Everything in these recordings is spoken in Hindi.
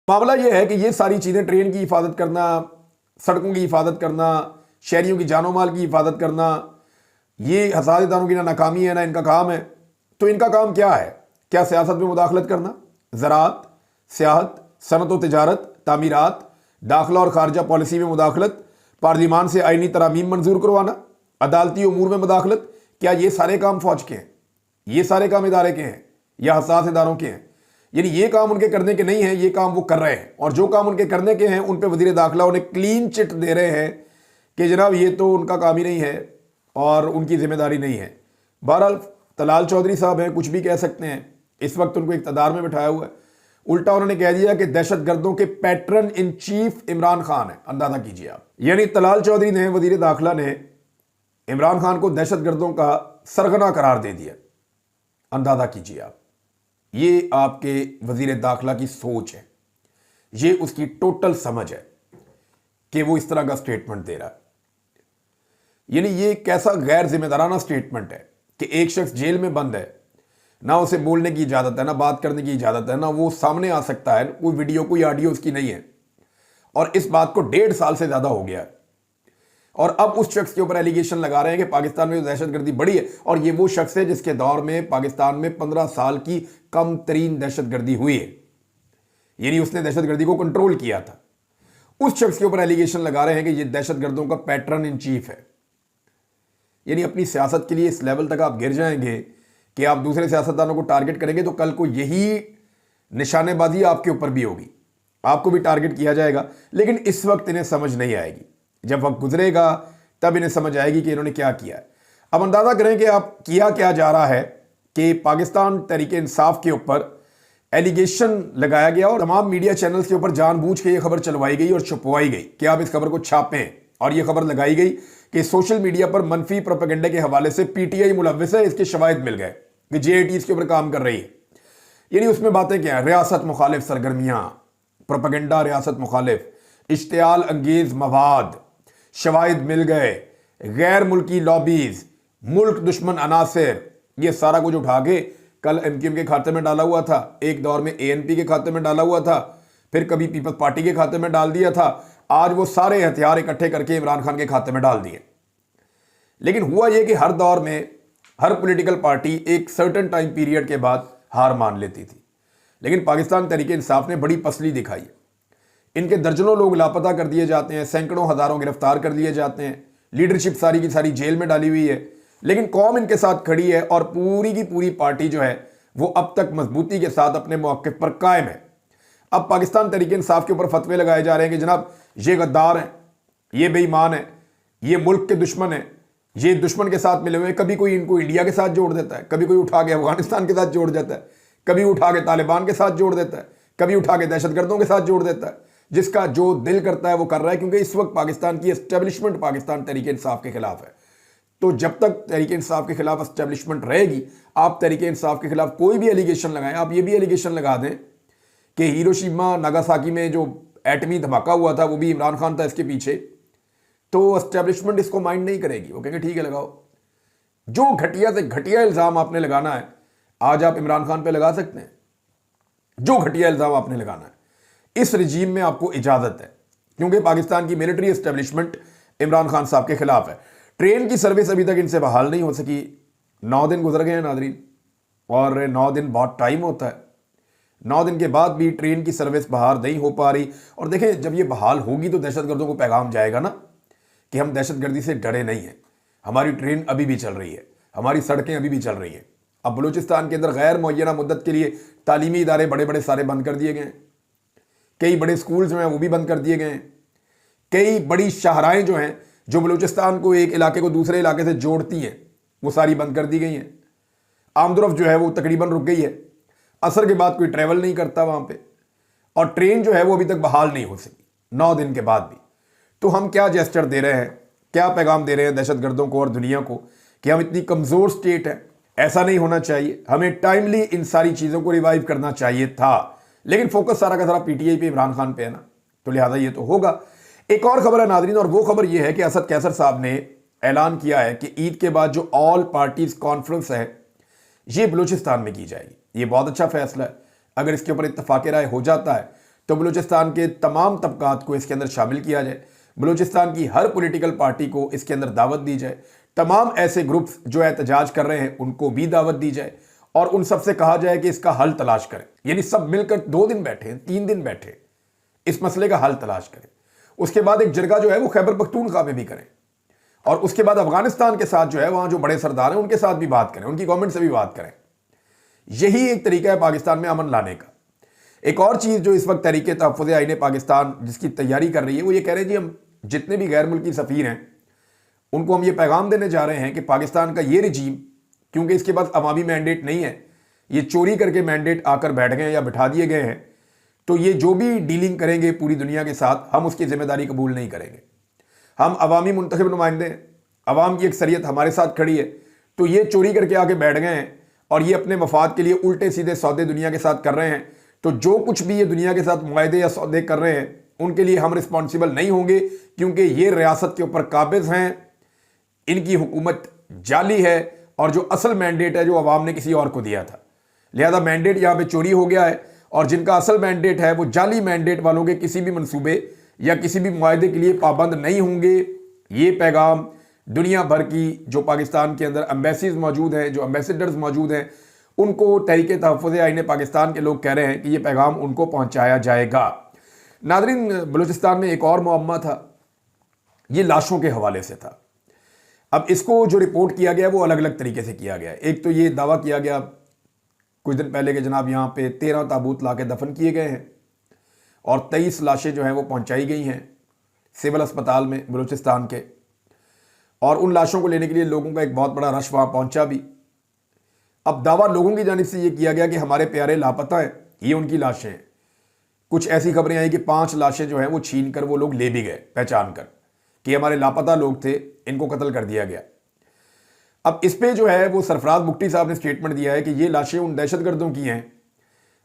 मामला यह है कि ये सारी चीज़ें, ट्रेन की हिफाजत करना, सड़कों की हिफाजत करना, शहरियों की जानो माल की हिफाजत करना, ये हसास इदारों की ना नाकामी है ना इनका काम है। तो इनका काम क्या है? क्या सियासत में मुदाखलत करना, ज़राअत, सियाहत, सनत व तिजारत, तामीरात, दाखिला और खारजा पॉलिसी में मुदाखलत, पार्लिमान से आईनी तरामीम मंजूर करवाना, अदालती उमूर में मुदाखलत, क्या ये सारे काम फौज के हैं? ये सारे काम इदारे के हैं या हसास इदारों के हैं? यानी ये काम उनके करने के नहीं है, ये काम वो कर रहे हैं, और जो काम उनके करने के हैं उन पे वजीर दाखिला उन्हें क्लीन चिट दे रहे हैं कि जनाब ये तो उनका काम ही नहीं है और उनकी जिम्मेदारी नहीं है। बहरहाल तलाल चौधरी साहब हैं, कुछ भी कह सकते हैं, इस वक्त उनको इक़्तिदार में बिठाया हुआ है। उल्टा उन्होंने कह दिया कि दहशत गर्दों के pattern in chief Imran Khan है। अंदाजा कीजिए आप, यानी तलाल चौधरी ने, वजीर दाखिला ने इमरान खान को दहशत गर्दों का सरगना करार दे दिया। अंदाजा कीजिए आप, ये आपके वजीर दाखिला की सोच है, ये उसकी टोटल समझ है कि वो इस तरह का स्टेटमेंट दे रहा है। यानी ये कैसा गैर जिम्मेदाराना स्टेटमेंट है कि एक शख्स जेल में बंद है, ना उसे बोलने की इजाज़त है, ना बात करने की इजाज़त है, ना वो सामने आ सकता है, कोई वीडियो कोई ऑडियो उसकी नहीं है, और इस बात को 1.5 साल से ज़्यादा हो गया है। और अब उस शख्स के ऊपर एलिगेशन लगा रहे हैं कि पाकिस्तान में दहशतगर्दी बढ़ी है, और ये वो शख्स है जिसके दौर में पाकिस्तान में 15 साल की कम तरीन दहशतगर्दी हुई है, यानी उसने दहशतगर्दी को कंट्रोल किया था। उस शख्स के ऊपर एलिगेशन लगा रहे हैं कि ये दहशतगर्दों का पैटर्न इन चीफ है। यानी अपनी सियासत के लिए इस लेवल तक आप गिर जाएंगे कि आप दूसरे सियासतदानों को टारगेट करेंगे तो कल को यही निशानेबाजी आपके ऊपर भी होगी, आपको भी टारगेट किया जाएगा। लेकिन इस वक्त इन्हें समझ नहीं आएगी, जब वक्त गुजरेगा तब इन्हें समझ आएगी कि इन्होंने क्या किया है। अब अंदाजा करें कि आप किया क्या जा रहा है कि पाकिस्तान तहरीक इंसाफ के ऊपर एलिगेशन लगाया गया और तमाम मीडिया चैनल्स के ऊपर जानबूझ के ये खबर चलवाई गई और छुपवाई गई कि आप इस खबर को छापें, और ये खबर लगाई गई कि सोशल मीडिया पर मनफी प्रोपेगेंडा के हवाले से पीटीआई मुलव्विस है, इसके शवाहिद मिल गए कि जेएटी इसके ऊपर काम कर रही है। यानी उसमें बातें क्या है? रियासत मुखालिफ सरगर्मियां, प्रोपेगेंडा रियासत मुखालिफ, इश्तियाल अंगेज मवाद, शवाहिद मिल गए, गैर मुल्की लॉबीज, मुल्क दुश्मन अनासिर, ये सारा कुछ उठा के कल एमक्यूएम के खाते में डाला हुआ था, एक दौर में एएनपी के खाते में डाला हुआ था, फिर कभी पीपल्स पार्टी के खाते में डाल दिया था, आज वो सारे हथियार इकट्ठे करके इमरान खान के खाते में डाल दिए। लेकिन हुआ यह कि हर दौर में हर पॉलिटिकल पार्टी एक सर्टेन टाइम पीरियड के बाद हार मान लेती थी, लेकिन पाकिस्तान तहरीक इंसाफ ने बड़ी पसली दिखाई है। इनके दर्जनों लोग लापता कर दिए जाते हैं, सैकड़ों हजारों गिरफ्तार कर लिए जाते हैं, लीडरशिप सारी की सारी जेल में डाली हुई है, लेकिन कौम इनके साथ खड़ी है और पूरी की पूरी पार्टी जो है वो अब तक मजबूती के साथ अपने मौके पर कायम है। अब पाकिस्तान तहरीक इंसाफ के ऊपर फतवे लगाए जा रहे हैं कि जनाब ये गद्दार हैं, ये बेईमान है, ये मुल्क के दुश्मन है, ये दुश्मन के साथ मिले हुए। कभी कोई इनको इंडिया के साथ जोड़ देता है, कभी कोई उठा के अफगानिस्तान के साथ जोड़ देता है, कभी उठा के तालिबान के साथ जोड़ देता है, कभी उठा के दहशतगर्दों के साथ जोड़ देता है। जिसका जो दिल करता है वो कर रहा है, क्योंकि इस वक्त पाकिस्तान की एस्टेब्लिशमेंट पाकिस्तान तहरीक इंसाफ के खिलाफ है। तो जब तक तहरीक इंसाफ के खिलाफ एस्टेब्लिशमेंट रहेगी, आप तहरीक इंसाफ के खिलाफ कोई भी एलिगेशन लगाएं, आप ये भी एलिगेशन लगा दें कि हिरोशिमा नागासाकी में जो एटमी धमाका हुआ था वो भी इमरान खान था इसके पीछे, तो एस्टेब्लिशमेंट इसको माइंड नहीं करेगी, वो कहेंगे ठीक है लगाओ। जो घटिया से घटिया इल्ज़ाम आपने लगाना है आज आप इमरान खान पे लगा सकते हैं, जो घटिया इल्ज़ाम आपने लगाना है इस रजीम में आपको इजाज़त है, क्योंकि पाकिस्तान की मिलिट्री एस्टेब्लिशमेंट इमरान खान साहब के खिलाफ है। ट्रेन की सर्विस अभी तक इनसे बहाल नहीं हो सकी, 9 दिन गुजर गए हैं नादरीन, और 9 दिन बहुत टाइम होता है। 9 दिन के बाद भी ट्रेन की सर्विस बहाल नहीं हो पा रही। और देखें, जब ये बहाल होगी तो दहशतगर्दों को पैगाम जाएगा ना कि हम दहशतगर्दी से डरे नहीं हैं, हमारी ट्रेन अभी भी चल रही है, हमारी सड़कें अभी भी चल रही हैं। अब बलूचिस्तान के अंदर गैर मुअय्यना मुद्दत के लिए तालीमी इदारे बड़े बड़े सारे बंद कर दिए गए हैं, कई बड़े स्कूल जो हैं वो भी बंद कर दिए गए हैं, कई बड़ी शाहराएँ जो हैं जो बलूचिस्तान को एक इलाके को दूसरे इलाके से जोड़ती हैं वो सारी बंद कर दी गई हैं। आमदरफ जो है वो तकरीबन रुक गई है, असर के बाद कोई ट्रैवल नहीं करता वहाँ पे, और ट्रेन जो है वो अभी तक बहाल नहीं हो सकी 9 दिन के बाद भी। तो हम क्या जेस्चर दे रहे हैं, क्या पैगाम दे रहे हैं दहशतगर्दों को और दुनिया को कि हम इतनी कमज़ोर स्टेट है, ऐसा नहीं होना चाहिए, हमें टाइमली इन सारी चीज़ों को रिवाइव करना चाहिए था। लेकिन फोकस सारा का सारा पीटीआई पे, इमरान खान पे है ना, तो लिहाजा ये तो होगा। एक और खबर है नादरीन, और वो खबर ये है कि असद कैसर साहब ने ऐलान किया है कि ईद के बाद जो ऑल पार्टीज कॉन्फ्रेंस है ये बलूचिस्तान में की जाएगी। ये बहुत अच्छा फैसला है। अगर इसके ऊपर इत्तफाक राय हो जाता है तो बलूचिस्तान के तमाम तबकात को इसके अंदर शामिल किया जाए, बलूचिस्तान की हर पॉलिटिकल पार्टी को इसके अंदर दावत दी जाए, तमाम ऐसे ग्रुप्स जो एहतजाज कर रहे हैं उनको भी दावत दी जाए और उन सब से कहा जाए कि इसका हल तलाश करें। यानी सब मिलकर 2 दिन बैठे, 3 दिन बैठे, इस मसले का हल तलाश करें। उसके बाद एक जरगा जो है वो खैबर पख्तूनख्वा में भी करें और उसके बाद अफगानिस्तान के साथ जो है वहां जो बड़े सरदार हैं उनके साथ भी बात करें, उनकी गवर्नमेंट से भी बात करें। यही एक तरीका है पाकिस्तान में अमन लाने का। एक और चीज़ जो इस वक्त तहरीक तहफ़्फ़ुज़ आईन पाकिस्तान जिसकी तैयारी कर रही है वो ये कह रहे हैं जी हम जितने भी गैर मुल्की सफ़ीर हैं उनको हम ये पैगाम देने जा रहे हैं कि पाकिस्तान का ये रजीम, क्योंकि इसके पास अवामी मैंडेट नहीं है, ये चोरी करके मैंडेट आकर बैठ गए या बिठा दिए गए हैं, तो ये जो भी डीलिंग करेंगे पूरी दुनिया के साथ हम उसकी जिम्मेदारी कबूल नहीं करेंगे। हम अवामी मुंतखब नुमाइंदे हैं, अवाम की अक्सरियत हमारे साथ खड़ी है, तो ये चोरी करके आके बैठ गए हैं और ये अपने मफाद के लिए उल्टे सीधे सौदे दुनिया के साथ कर रहे हैं। तो जो कुछ भी ये दुनिया के साथ मुआहदे या सौदे कर रहे हैं उनके लिए हम रिस्पॉन्सिबल नहीं होंगे, क्योंकि ये रियासत के ऊपर काबिज हैं, इनकी हुकूमत जाली है और जो असल मैंडेट है जो अवाम ने किसी और को दिया था। लिहाजा मैंडेट यहाँ पे चोरी हो गया है और जिनका असल मैंडेट है वो जाली मैंडेट वालों के किसी भी मंसूबे या किसी भी मुआहदे के लिए पाबंद नहीं होंगे। ये पैगाम दुनिया भर की जो पाकिस्तान के अंदर एम्बेसीज मौजूद हैं, जो एम्बेसडर्स मौजूद हैं, उनको तहरीक तहफ़्फ़ुज़ आईन पाकिस्तान के लोग कह रहे हैं कि ये पैगाम उनको पहुँचाया जाएगा। नादरीन, बलूचिस्तान में एक और मुअम्मा था, ये लाशों के हवाले से था। अब इसको जो रिपोर्ट किया गया वो अलग अलग तरीके से किया गया। एक तो ये दावा किया गया कुछ दिन पहले कि जनाब यहाँ पे 13 ताबूत ला के दफन किए गए हैं और 23 लाशें जो हैं वो पहुँचाई गई हैं सिविल अस्पताल में बलूचिस्तान के, और उन लाशों को लेने के लिए लोगों का एक बहुत बड़ा रश वहाँ पहुँचा भी। अब दावा लोगों की जानिब से ये किया गया कि हमारे प्यारे लापता हैं, ये उनकी लाशें हैं। कुछ ऐसी खबरें आई कि 5 लाशें जो हैं वो छीन कर वो लोग ले भी गए पहचान कर कि हमारे लापता लोग थे, इनको कत्ल कर दिया गया। अब इस पे जो है वो सरफराज बुगटी साहब ने स्टेटमेंट दिया है कि ये लाशें उन दहशतगर्दों की हैं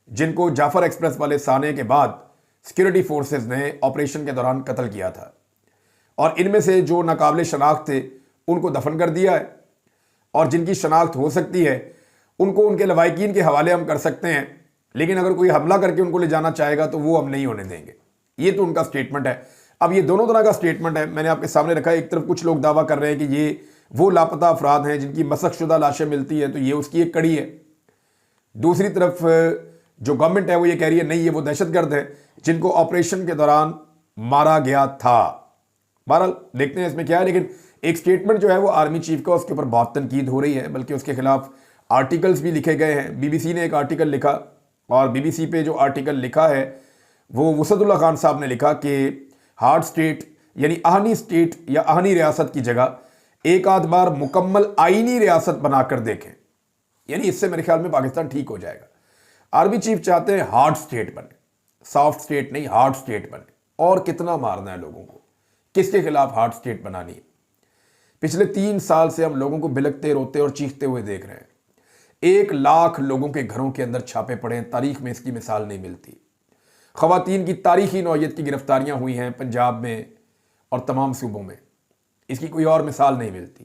जिनको जाफर एक्सप्रेस वाले साने के बाद सिक्योरिटी फोर्सेस ने ऑपरेशन के दौरान कत्ल किया था, और इनमें से जो नाकाबिले शनाख्त थे उनको दफन कर दिया है, और जिनकी शनाख्त हो सकती है उनको उनके लवाकिन के हवाले हम कर सकते हैं, लेकिन अगर कोई हमला करके उनको ले जाना चाहेगा तो वो हम नहीं होने देंगे। ये तो उनका स्टेटमेंट है। अब ये दोनों तरह का स्टेटमेंट है, मैंने आपके सामने रखा है। एक तरफ कुछ लोग दावा कर रहे हैं कि ये वो लापता अफराद हैं जिनकी मसखशुदा लाशें मिलती हैं, तो ये उसकी एक कड़ी है। दूसरी तरफ जो गवर्नमेंट है वो ये कह रही है नहीं, ये वो दहशतगर्द हैं जिनको ऑपरेशन के दौरान मारा गया था। बहरहाल देखते हैं इसमें क्या है, लेकिन एक स्टेटमेंट जो है वो आर्मी चीफ का, उसके ऊपर बहुत तनकीद हो रही है, बल्कि उसके खिलाफ आर्टिकल्स भी लिखे गए हैं। BBC ने एक आर्टिकल लिखा, और BBC पे जो आर्टिकल लिखा है वो वसदुल्ला खान साहब ने लिखा कि हार्ड स्टेट यानी आहनी स्टेट या आहनी रियासत की जगह एक आध बार मुकम्मल आईनी रियासत बनाकर देखें, यानी इससे मेरे ख्याल में पाकिस्तान ठीक हो जाएगा। आर्मी चीफ चाहते हैं हार्ड स्टेट बने, सॉफ्ट स्टेट नहीं, हार्ड स्टेट बने। और कितना मारना है लोगों को, किसके खिलाफ हार्ड स्टेट बनानी है? पिछले 3 साल से हम लोगों को बिलकते, रोते और चीखते हुए देख रहे हैं। 1 लाख लोगों के घरों के अंदर छापे पड़े हैं, तारीख में इसकी मिसाल नहीं मिलती। ख़वातीन की तारीखी नौयत की गिरफ्तारियां हुई हैं पंजाब में और तमाम सूबों में, इसकी कोई और मिसाल नहीं मिलती।